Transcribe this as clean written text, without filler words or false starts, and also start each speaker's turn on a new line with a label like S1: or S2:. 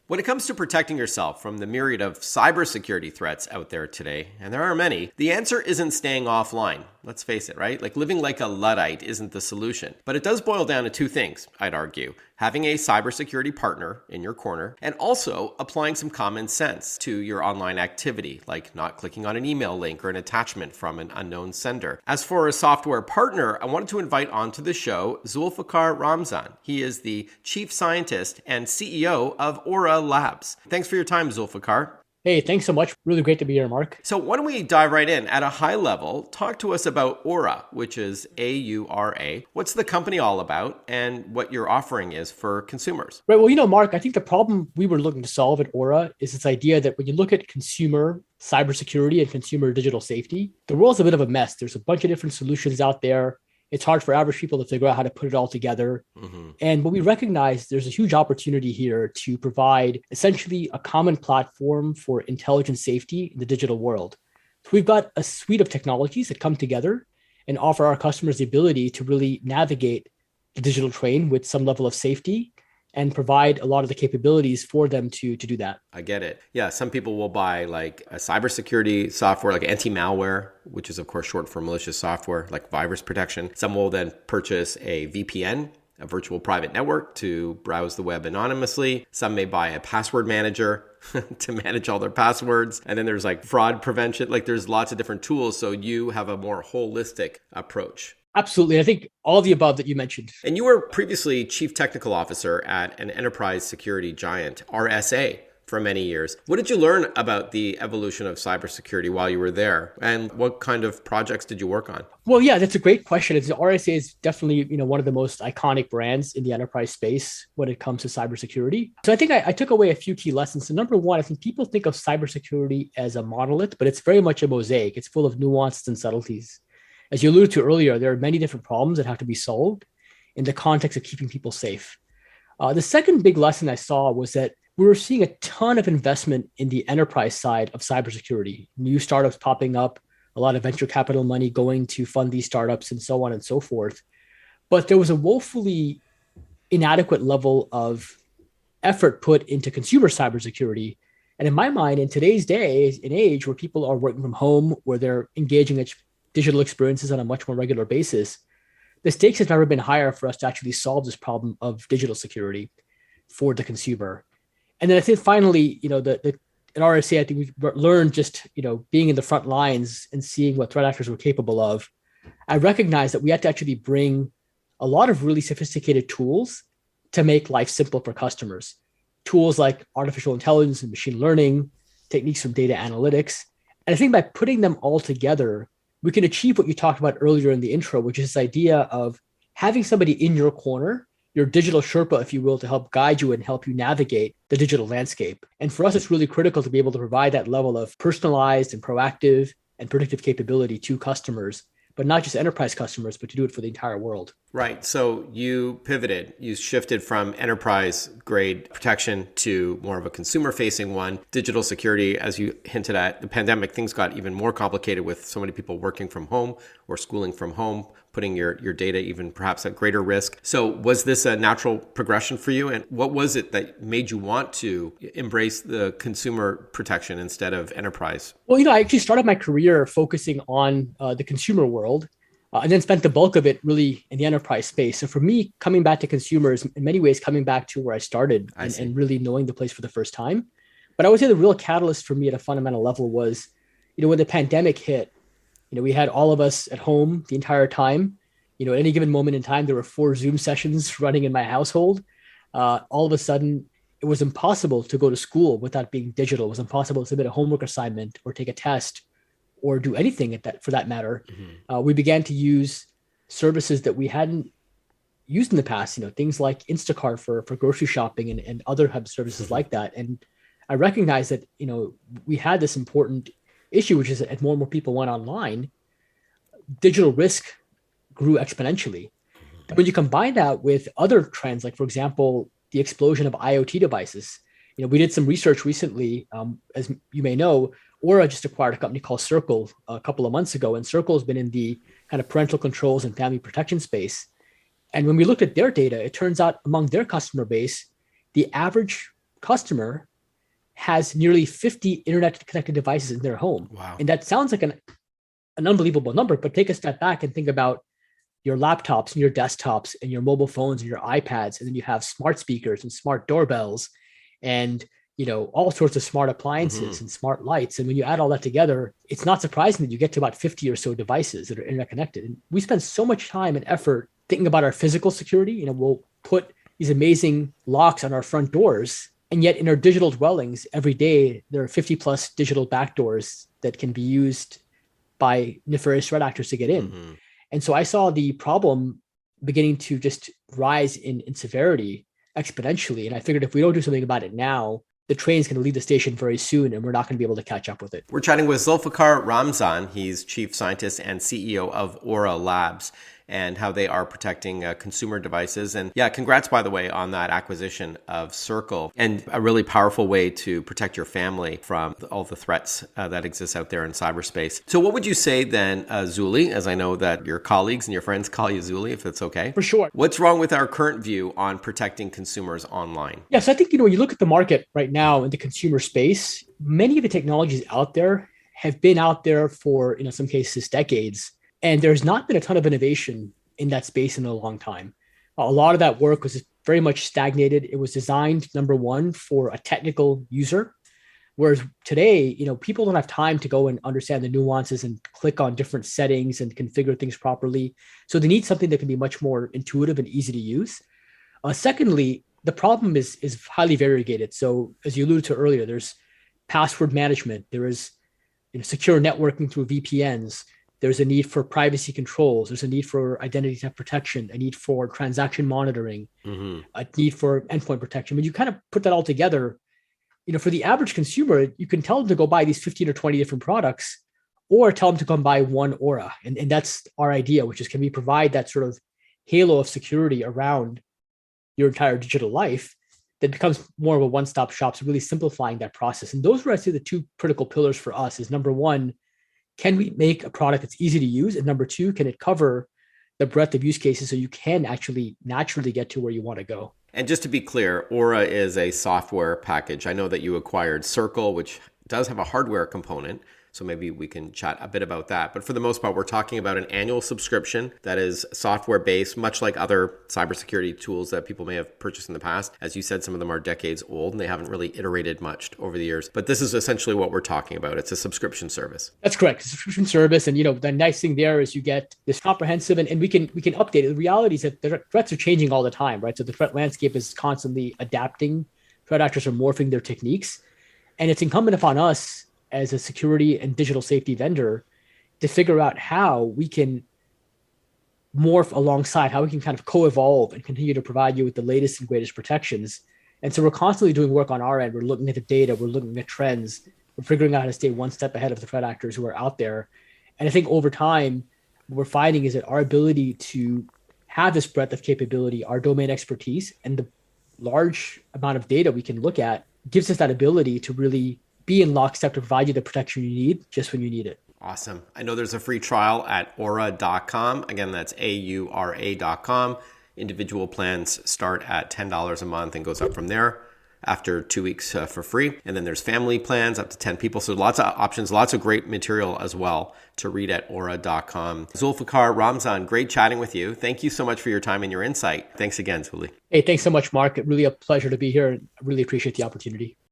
S1: When it comes to protecting yourself from the myriad of cybersecurity threats out there today, and there are many, the answer isn't staying offline. Let's face it, right? Like living like a Luddite isn't the solution. But it does boil down to two things, I'd argue. Having a cybersecurity partner in your corner, and also applying some common sense to your online activity, like not clicking on an email link or an attachment from an unknown sender. As for a software partner, I wanted to invite onto the show Zulfikar Ramzan. He is the chief scientist and CEO of Aura Labs. Thanks for your time, Zulfikar.
S2: Hey, thanks so much. Really great to be here, Mark.
S1: So why don't we dive right in? At a high level, talk to us about Aura, which is A-U-R-A. What's the company all about and what your offering is for consumers?
S2: Right. Well, Mark, I think the problem we were looking to solve at Aura is this idea that when you look at consumer cybersecurity and consumer digital safety, the world's a bit of a mess. There's a bunch of different solutions out there. It's hard for average people to figure out how to put it all together. And what we recognize, there's a huge opportunity here to provide essentially a common platform for intelligent safety in the digital world. So we've got a suite of technologies that come together and offer our customers the ability to really navigate the digital train with some level of safety and provide a lot of the capabilities for them to do that.
S1: I get it. Yeah, some people will buy like a cybersecurity software, like anti-malware, which is of course short for malicious software, like virus protection. Some will then purchase a VPN, a virtual private network, to browse the web anonymously. Some may buy a password manager to manage all their passwords. And then there's like fraud prevention. Like there's lots of different tools. So you have a more holistic approach.
S2: Absolutely. I think all the above that you mentioned.
S1: And you were previously chief technical officer at an enterprise security giant, RSA, for many years. What did you learn about the evolution of cybersecurity while you were there? And what kind of projects did you work on?
S2: Well, yeah, that's a great question. RSA is definitely, one of the most iconic brands in the enterprise space when it comes to cybersecurity. So I think I took away a few key lessons. So number one, I think people think of cybersecurity as a monolith, but it's very much a mosaic. It's full of nuances and subtleties. As you alluded to earlier, there are many different problems that have to be solved in the context of keeping people safe. The second big lesson I saw was that we were seeing a ton of investment in the enterprise side of cybersecurity, new startups popping up, a lot of venture capital money going to fund these startups and so on and so forth. But there was a woefully inadequate level of effort put into consumer cybersecurity. And in my mind, in today's day and age where people are working from home, where they're engaging in digital experiences on a much more regular basis, the stakes have never been higher for us to actually solve this problem of digital security for the consumer. And then I think finally, at RSA, I think we've learned just, being in the front lines and seeing what threat actors were capable of. I recognize that we had to actually bring a lot of really sophisticated tools to make life simple for customers. Tools like artificial intelligence and machine learning, techniques from data analytics. And I think by putting them all together, we can achieve what you talked about earlier in the intro, which is this idea of having somebody in your corner, your digital Sherpa, if you will, to help guide you and help you navigate the digital landscape. And for us, it's really critical to be able to provide that level of personalized and proactive and predictive capability to customers, but not just enterprise customers, but to do it for the entire world.
S1: Right. So you pivoted, you shifted from enterprise grade protection to more of a consumer facing one. Digital security, as you hinted at, the pandemic, things got even more complicated with so many people working from home or schooling from home, putting your data even perhaps at greater risk. So was this a natural progression for you? And what was it that made you want to embrace the consumer protection instead of enterprise?
S2: Well, I actually started my career focusing on the consumer world. And then spent the bulk of it really in the enterprise space. So for me, coming back to consumers, in many ways, coming back to where I started and really knowing the place for the first time. But I would say the real catalyst for me at a fundamental level was, when the pandemic hit, we had all of us at home the entire time. At any given moment in time, there were 4 Zoom sessions running in my household. All of a sudden, it was impossible to go to school without being digital. It was impossible to submit a homework assignment or take a test or do anything for that matter. We began to use services that we hadn't used in the past, things like Instacart for grocery shopping and other hub services like that. And I recognized that, we had this important issue, which is that as more and more people went online, digital risk grew exponentially. And when you combine that with other trends, like, for example, the explosion of IoT devices, we did some research recently, as you may know, Aura just acquired a company called Circle a couple of months ago, and Circle has been in the kind of parental controls and family protection space. And when we looked at their data, it turns out among their customer base, the average customer has nearly 50 internet connected devices in their home.
S1: Wow.
S2: And that sounds like an unbelievable number, but take a step back and think about your laptops and your desktops and your mobile phones and your iPads. And then you have smart speakers and smart doorbells and all sorts of smart appliances and smart lights. And when you add all that together, it's not surprising that you get to about 50 or so devices that are internet connected. And we spend so much time and effort thinking about our physical security. We'll put these amazing locks on our front doors. And yet in our digital dwellings, every day, there are 50 plus digital backdoors that can be used by nefarious threat actors to get in. And so I saw the problem beginning to just rise in severity exponentially. And I figured if we don't do something about it now, the train's going to leave the station very soon and we're not going to be able to catch up with it.
S1: We're chatting with Zulfikar Ramzan. He's chief scientist and CEO of Aura Labs, and how they are protecting consumer devices. And yeah, congrats, by the way, on that acquisition of Circle, and a really powerful way to protect your family from all the threats that exist out there in cyberspace. So what would you say then, Zuli, as I know that your colleagues and your friends call you Zuli, if it's okay?
S2: For sure.
S1: What's wrong with our current view on protecting consumers online?
S2: Yeah, so I think, when you look at the market right now in the consumer space, many of the technologies out there have been out there for, in some cases, decades. And there's not been a ton of innovation in that space in a long time. A lot of that work was very much stagnated. It was designed, number one, for a technical user. Whereas today, people don't have time to go and understand the nuances and click on different settings and configure things properly. So they need something that can be much more intuitive and easy to use. Secondly, the problem is highly variegated. So as you alluded to earlier, there's password management. There is secure networking through VPNs. There's a need for privacy controls. There's a need for identity theft protection, a need for transaction monitoring, a need for endpoint protection. When you kind of put that all together, for the average consumer, you can tell them to go buy these 15 or 20 different products, or tell them to come buy one Aura. And that's our idea, which is, can we provide that sort of halo of security around your entire digital life that becomes more of a one-stop shop, so really simplifying that process. And those were, I'd say, the two critical pillars for us is, number one, can we make a product that's easy to use? And number two, can it cover the breadth of use cases so you can actually naturally get to where you want to go?
S1: And just to be clear, Aura is a software package. I know that you acquired Circle, which does have a hardware component. So maybe we can chat a bit about that. But for the most part, we're talking about an annual subscription that is software-based, much like other cybersecurity tools that people may have purchased in the past. As you said, some of them are decades old and they haven't really iterated much over the years. But this is essentially what we're talking about. It's a subscription service.
S2: That's correct. It's a subscription service. And, the nice thing there is you get this comprehensive and we can update it. The reality is that the threats are changing all the time, right? So the threat landscape is constantly adapting. Threat actors are morphing their techniques. And it's incumbent upon us as a security and digital safety vendor to figure out how we can morph alongside, how we can kind of co-evolve and continue to provide you with the latest and greatest protections. And so we're constantly doing work on our end. We're looking at the data, we're looking at trends, we're figuring out how to stay one step ahead of the threat actors who are out there. And I think over time, what we're finding is that our ability to have this breadth of capability, our domain expertise, and the large amount of data we can look at gives us that ability to really be in lockstep to provide you the protection you need just when you need it.
S1: Awesome. I know there's a free trial at aura.com. Again, that's AURA.com. Individual plans start at $10 a month and goes up from there after 2 weeks for free. And then there's family plans up to 10 people. So lots of options, lots of great material as well to read at aura.com. Zulfikar Ramzan, great chatting with you. Thank you so much for your time and your insight. Thanks again, Zuli.
S2: Hey, thanks so much, Mark. Really a pleasure to be here. I really appreciate the opportunity.